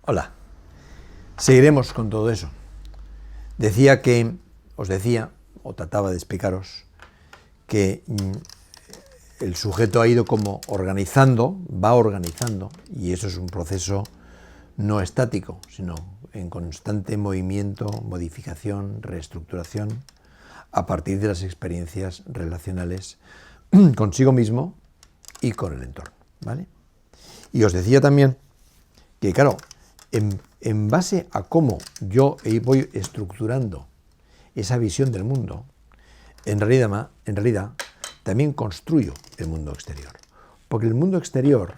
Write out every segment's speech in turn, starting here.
Hola, seguiremos con todo eso. Os decía, o trataba de explicaros, que el sujeto ha ido como va organizando, y eso es un proceso no estático, sino en constante movimiento, modificación, reestructuración, a partir de las experiencias relacionales consigo mismo y con el entorno, ¿vale? Y os decía también que, claro, en base a cómo yo voy estructurando esa visión del mundo, en realidad también construyo el mundo exterior. Porque el mundo exterior,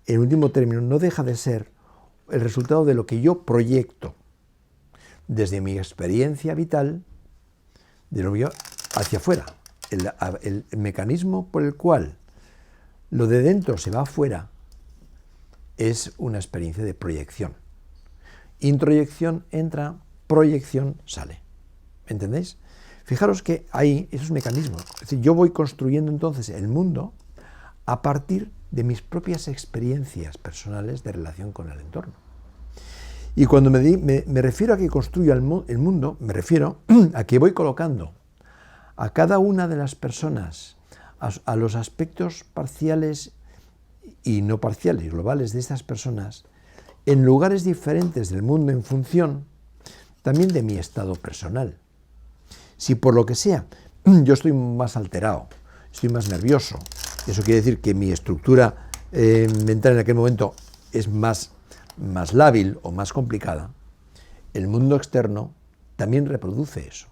en último término, no deja de ser el resultado de lo que yo proyecto desde mi experiencia vital, de lo que yo hacia afuera. El mecanismo por el cual lo de dentro se va afuera es una experiencia de proyección. Introyección entra, proyección sale. ¿Me entendéis? Fijaros que hay esos mecanismos. Es decir, yo voy construyendo entonces el mundo a partir de mis propias experiencias personales de relación con el entorno. Y cuando me refiero a que construyo el mundo, me refiero a que voy colocando a cada una de las personas, a los aspectos parciales y no parciales, globales de estas personas, en lugares diferentes del mundo en función también de mi estado personal. Si por lo que sea yo estoy más alterado, estoy más nervioso, eso quiere decir que mi estructura mental en aquel momento es más lábil o más complicada, el mundo externo también reproduce eso.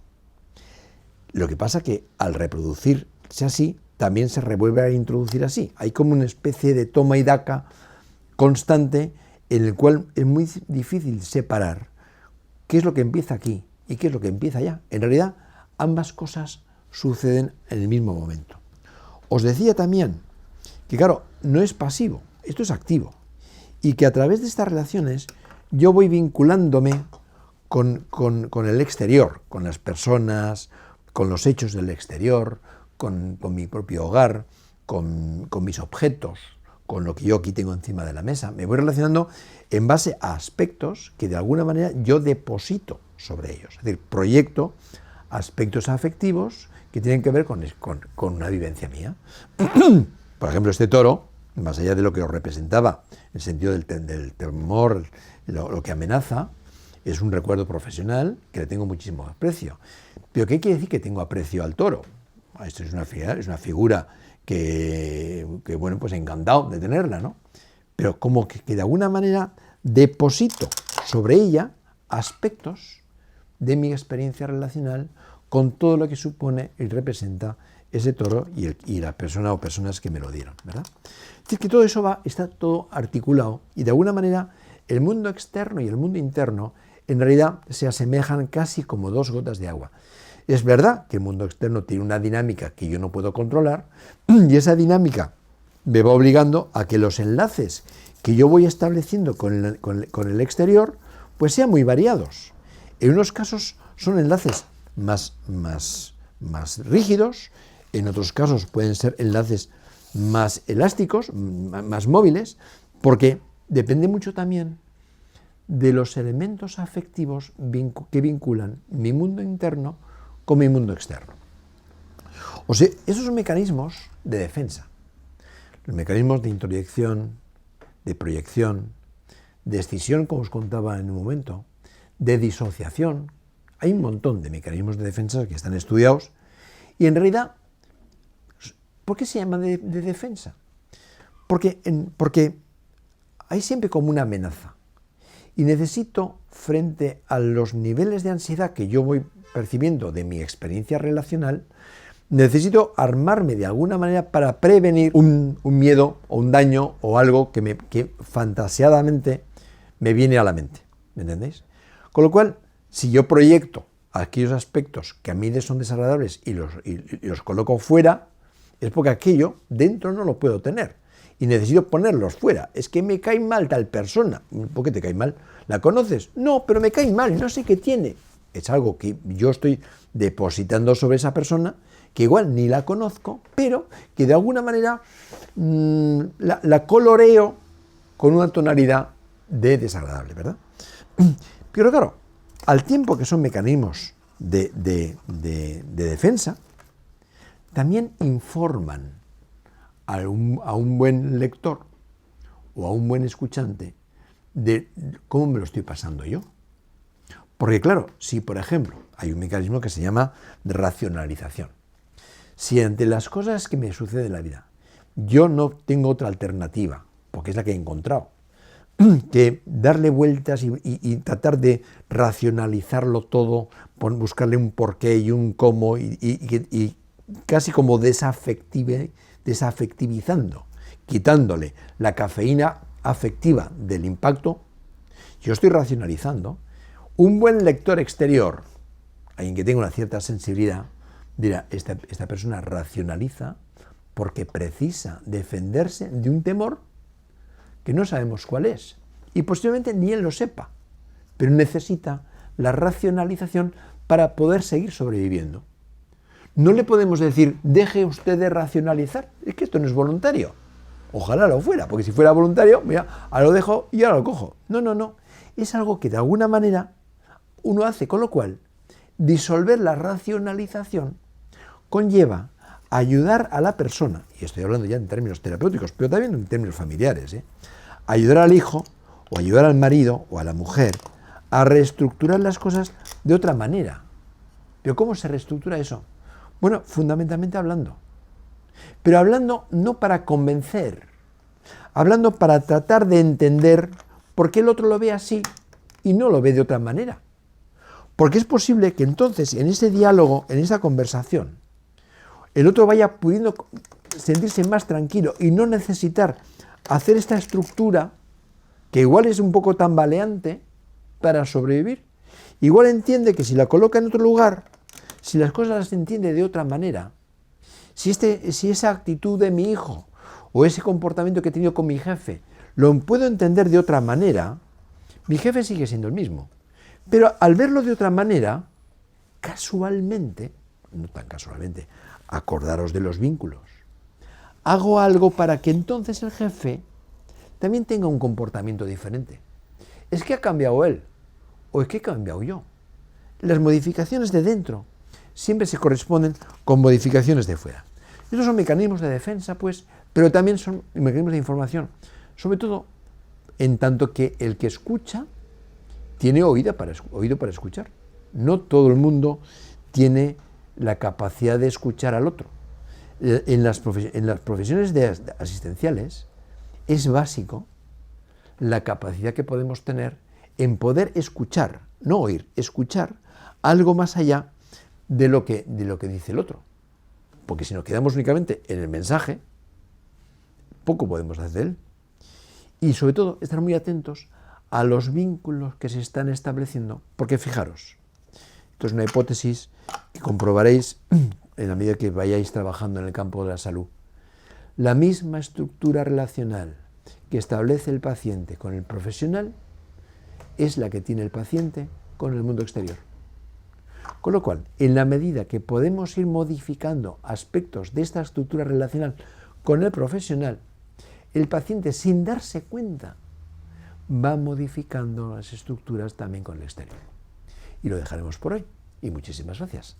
Lo que pasa que al reproducirse así, también se revuelve a introducir así. Hay como una especie de toma y daca constante en el cual es muy difícil separar qué es lo que empieza aquí y qué es lo que empieza allá. En realidad, ambas cosas suceden en el mismo momento. Os decía también que, claro, no es pasivo, esto es activo. Y que a través de estas relaciones yo voy vinculándome con el exterior, con las personas, con los hechos del exterior, con mi propio hogar, con mis objetos, con lo que yo aquí tengo encima de la mesa. Me voy relacionando en base a aspectos que de alguna manera yo deposito sobre ellos. Es decir, proyecto aspectos afectivos que tienen que ver con una vivencia mía. Por ejemplo, este toro, más allá de lo que os representaba, el sentido del temor, lo que amenaza, es un recuerdo profesional que le tengo muchísimo aprecio. ¿Pero qué quiere decir que tengo aprecio al toro? Esto es una figura que bueno, pues encantado de tenerla, ¿no? Pero como que de alguna manera deposito sobre ella aspectos de mi experiencia relacional con todo lo que supone y representa ese toro y la persona o personas que me lo dieron, ¿verdad? Es decir, que todo eso está todo articulado y de alguna manera el mundo externo y el mundo interno en realidad se asemejan casi como dos gotas de agua. Es verdad que el mundo externo tiene una dinámica que yo no puedo controlar y esa dinámica me va obligando a que los enlaces que yo voy estableciendo con el exterior pues sean muy variados. En unos casos son enlaces más rígidos, en otros casos pueden ser enlaces más elásticos, más móviles, porque depende mucho también de los elementos afectivos que vinculan mi mundo interno con mi mundo externo. O sea, esos son mecanismos de defensa, los mecanismos de introyección, de proyección, de escisión, como os contaba en un momento, de disociación. Hay un montón de mecanismos de defensa que están estudiados y en realidad, ¿por qué se llama de defensa? Porque hay siempre como una amenaza y necesito, frente a los niveles de ansiedad que yo voy percibiendo de mi experiencia relacional, necesito armarme de alguna manera para prevenir un miedo o un daño o algo que fantaseadamente me viene a la mente. ¿Me entendéis? Con lo cual, si yo proyecto aquellos aspectos que a mí son desagradables y los coloco fuera, es porque aquello dentro no lo puedo tener y necesito ponerlos fuera. Es que me cae mal tal persona. ¿Por qué te cae mal? ¿La conoces? No, pero me cae mal, no sé qué tiene. Es algo que yo estoy depositando sobre esa persona, que igual ni la conozco, pero que de alguna manera la coloreo con una tonalidad de desagradable, ¿verdad? Pero claro, al tiempo que son mecanismos de defensa, también informan a un buen lector o a un buen escuchante de cómo me lo estoy pasando yo. Porque claro, si por ejemplo hay un mecanismo que se llama racionalización, si ante las cosas que me suceden en la vida yo no tengo otra alternativa, porque es la que he encontrado, que darle vueltas y tratar de racionalizarlo todo, buscarle un porqué y un cómo y casi como desafectivizando, quitándole la cafeína afectiva del impacto, yo estoy racionalizando. Un buen lector exterior, alguien que tenga una cierta sensibilidad, dirá, esta persona racionaliza porque precisa defenderse de un temor que no sabemos cuál es, y posiblemente ni él lo sepa, pero necesita la racionalización para poder seguir sobreviviendo. No le podemos decir, deje usted de racionalizar, es que esto no es voluntario. Ojalá lo fuera, porque si fuera voluntario, mira, ahora lo dejo y ahora lo cojo. No, es algo que de alguna manera uno hace, con lo cual disolver la racionalización conlleva ayudar a la persona, y estoy hablando ya en términos terapéuticos, pero también en términos familiares, ayudar al hijo o ayudar al marido o a la mujer a reestructurar las cosas de otra manera. ¿Pero cómo se reestructura eso? Bueno, fundamentalmente hablando. Pero hablando no para convencer, hablando para tratar de entender por qué el otro lo ve así y no lo ve de otra manera. Porque es posible que entonces en ese diálogo, en esa conversación, el otro vaya pudiendo sentirse más tranquilo y no necesitar hacer esta estructura que igual es un poco tambaleante para sobrevivir. Igual entiende que si la coloca en otro lugar, si las cosas las entiende de otra manera, si esa actitud de mi hijo o ese comportamiento que he tenido con mi jefe lo puedo entender de otra manera, mi jefe sigue siendo el mismo. Pero al verlo de otra manera, casualmente, no tan casualmente, acordaros de los vínculos, hago algo para que entonces el jefe también tenga un comportamiento diferente. ¿Es que ha cambiado él o es que he cambiado yo? Las modificaciones de dentro siempre se corresponden con modificaciones de fuera. Estos son mecanismos de defensa, pues, pero también son mecanismos de información, sobre todo en tanto que el que escucha tiene oído para escuchar. No todo el mundo tiene la capacidad de escuchar al otro. En las profesiones asistenciales es básico la capacidad que podemos tener en poder escuchar, no oír, escuchar algo más allá de lo que dice el otro. Porque si nos quedamos únicamente en el mensaje, poco podemos hacer de él. Y sobre todo, estar muy atentos a los vínculos que se están estableciendo, porque fijaros, esto es una hipótesis que comprobaréis en la medida que vayáis trabajando en el campo de la salud. La misma estructura relacional que establece el paciente con el profesional es la que tiene el paciente con el mundo exterior. Con lo cual, en la medida que podemos ir modificando aspectos de esta estructura relacional con el profesional, el paciente, sin darse cuenta, va modificando las estructuras también con el exterior. Y lo dejaremos por hoy. Y muchísimas gracias.